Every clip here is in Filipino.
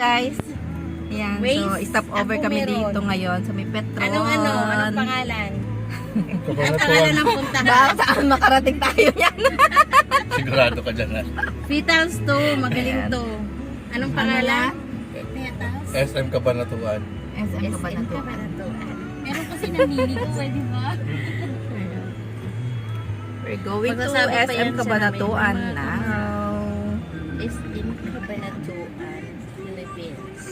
Guys, ayan, so stop over kami dito ngayon sa may Petron. Anong pangalan? Ang pangalan ng puntahan? Baka saan makarating tayo yan? Sigurado ka dyan ha. Vitals to, magaling to. Anong pangalan? SM Cabanatuan. SM ka ba na to? Meron kasi namili ko, di ba? We're going to Magsasabi pa SM yan siya Cabanatuan namin. now. SM Cabanatuan, Philippines.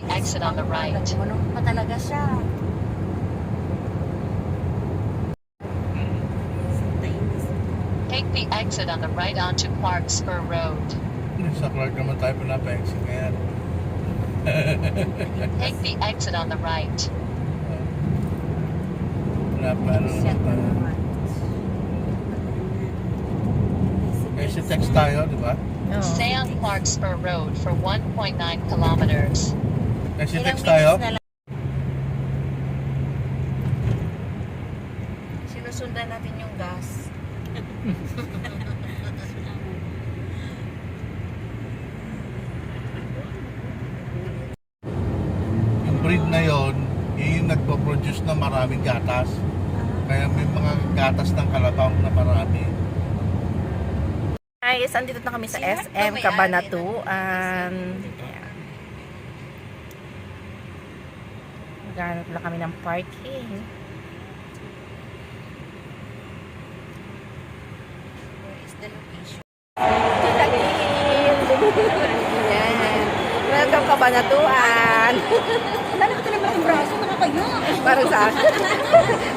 Exit on the right. Manok pa talaga siya. Take the exit on the right onto Clark Spur Road. Sa Clark naman tayo pinapa-exit ngayon. Take the exit on the right. Pinapa-ano naman tayo. Exit text tayo, di ba? Stay on Clark Spur Road for 1.9 kilometers. Exit Ilang text tayo. minutes na lang. Sinusundan natin yung gas. Yung breed na yon, yun yung nagpo-produce na maraming gatas. Kaya may mga gatas ng kalabaw na marami. Guys, andito na kami sa SM Cabanatuan. Ayan. Maghanap lang kami ng parking. Where is the location? Ayan. Welcome Cabanatuan. Wala ka naman ang braso, nakakayo. Para sa akin.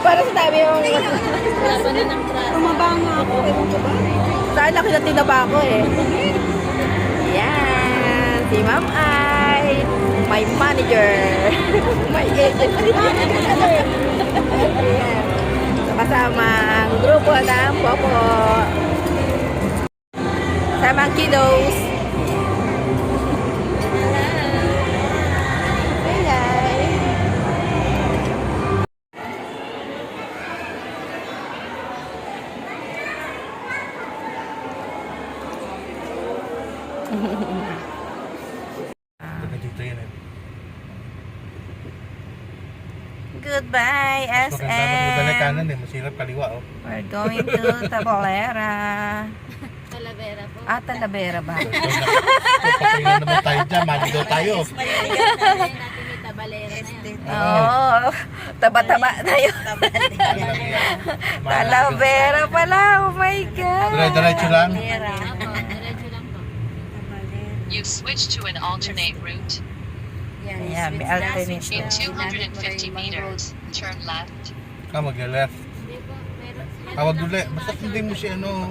Para sa dami yung... Braso na ng braso. Tumaba nga ako. Ewan ko ba? Saan laki na tinaba ko eh. Ayan. Si Ma'am Ai. My manager. My agent. Ayan. So, kasama ang grupo ng Popo. Kasama ang kiddos. Hey guys. Taga dito yun eh. Goodbye, Mas maganda magdala SM. kanan eh. Masirap kaliwa oh. We're going to Tabalera. Talavera po. Ah, Talavera ba? Papahinga naman tayo dyan. Maligaw tayo. Natin yung tabalera na yan. Oo. Taba-taba tayo. Talavera pala. Oh my God. Dire-diretso lang. Tabalera. Apo, diretso lang po. Tabalera. You switch to an alternate route. Yan, Ayan, may alternate In na. 250 meters, turn left. Ka mag-left. Hindi po, meron. Tawag ulit. Basta hindi mo siya ano.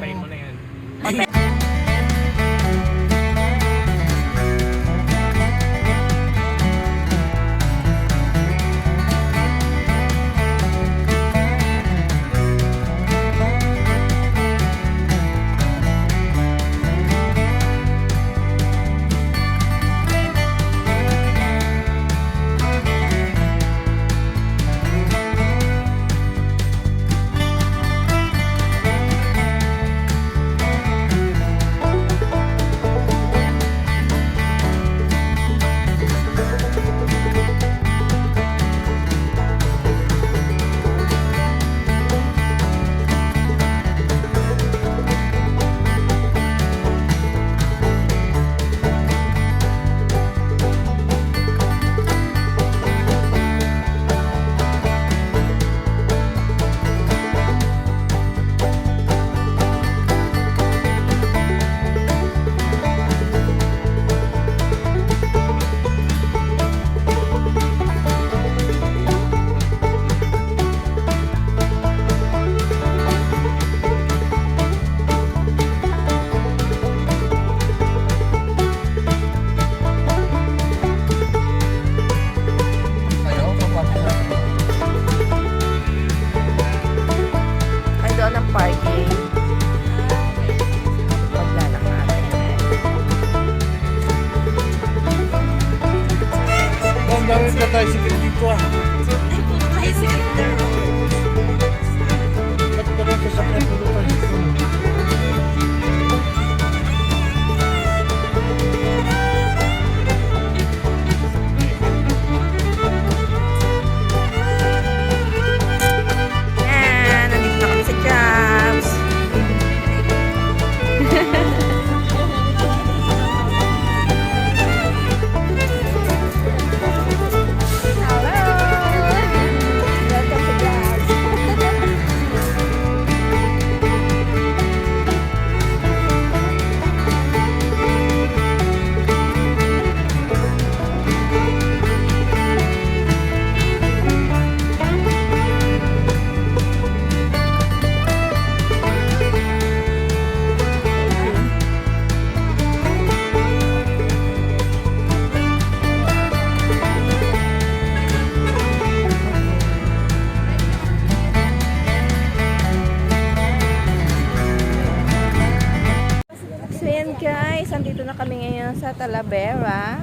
guys, andito na kami ngayon sa Talavera.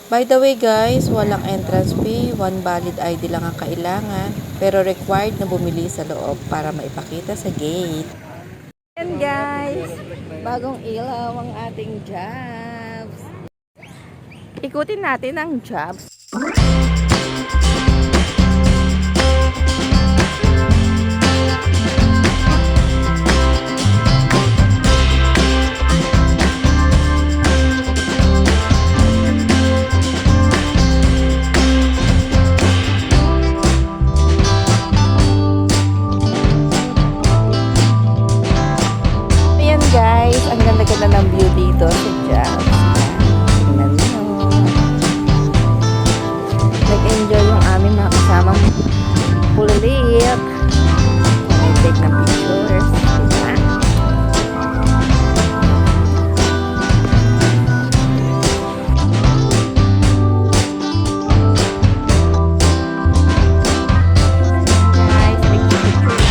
By the way guys, walang entrance fee, one valid ID lang ang kailangan, pero required na bumili sa loob para maipakita sa gate. Ayan guys, bagong ilaw ang ating jobs. Ikutin natin ang jobs. Guys, ang ganda-ganda ng view dito sa Jobs. Tingnan nyo. Nag-enjoy yung aming mga kasamang pulilik. Nag-take ng pictures. Diba? Guys, picture-picture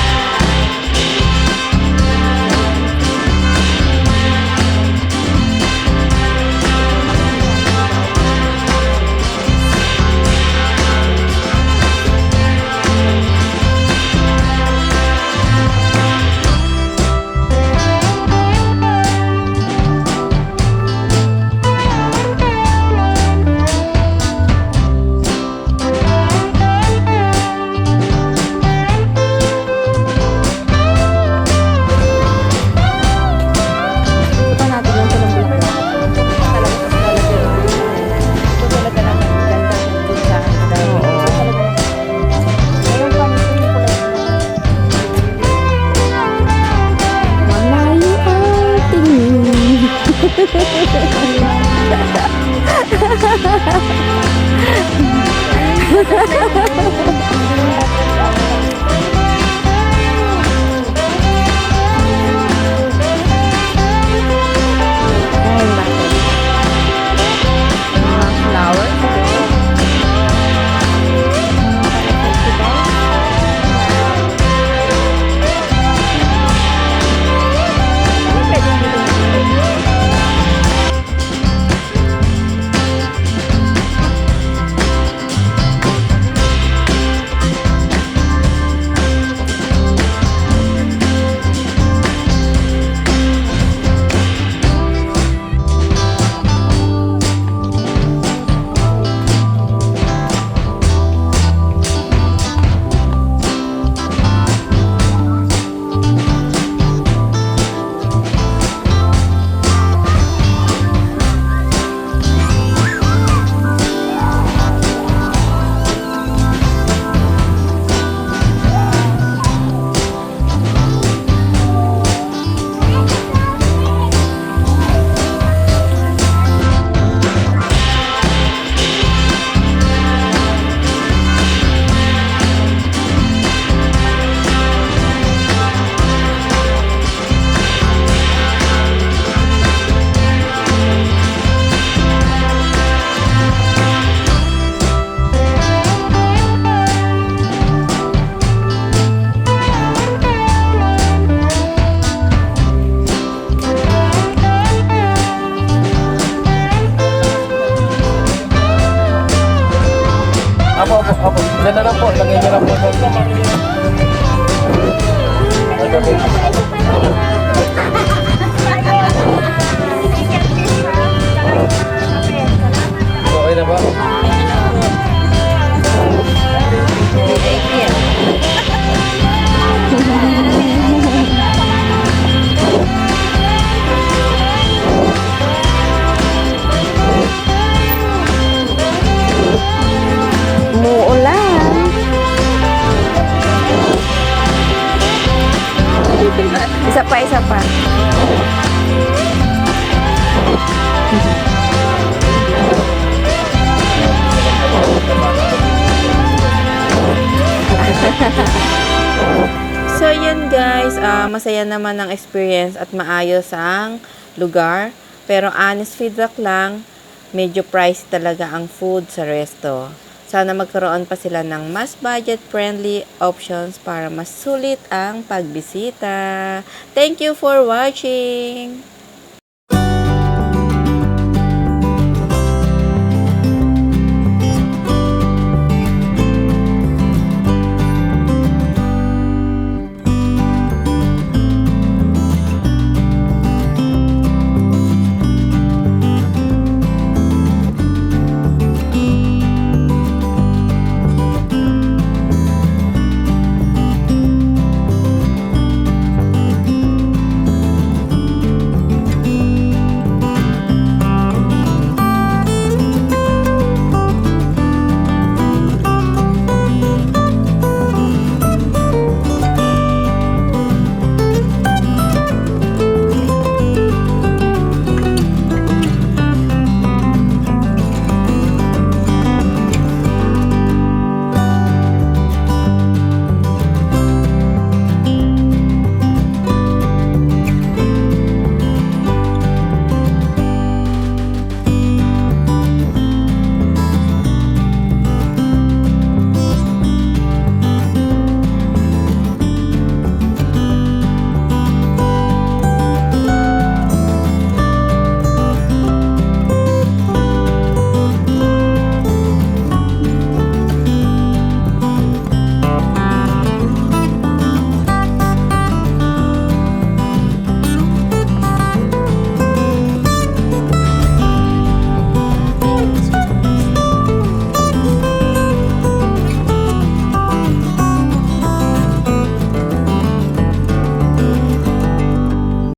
na. Opo. Diyan na lang po. Lagay niyo lang po. Okay na ba? Umuulan. Isa pa. So yun guys, masaya naman ang experience at maayos ang lugar. Pero honest feedback lang, medyo pricey talaga ang food sa resto. Sana magkaroon pa sila ng mas budget-friendly options para mas sulit ang pagbisita. Thank you for watching!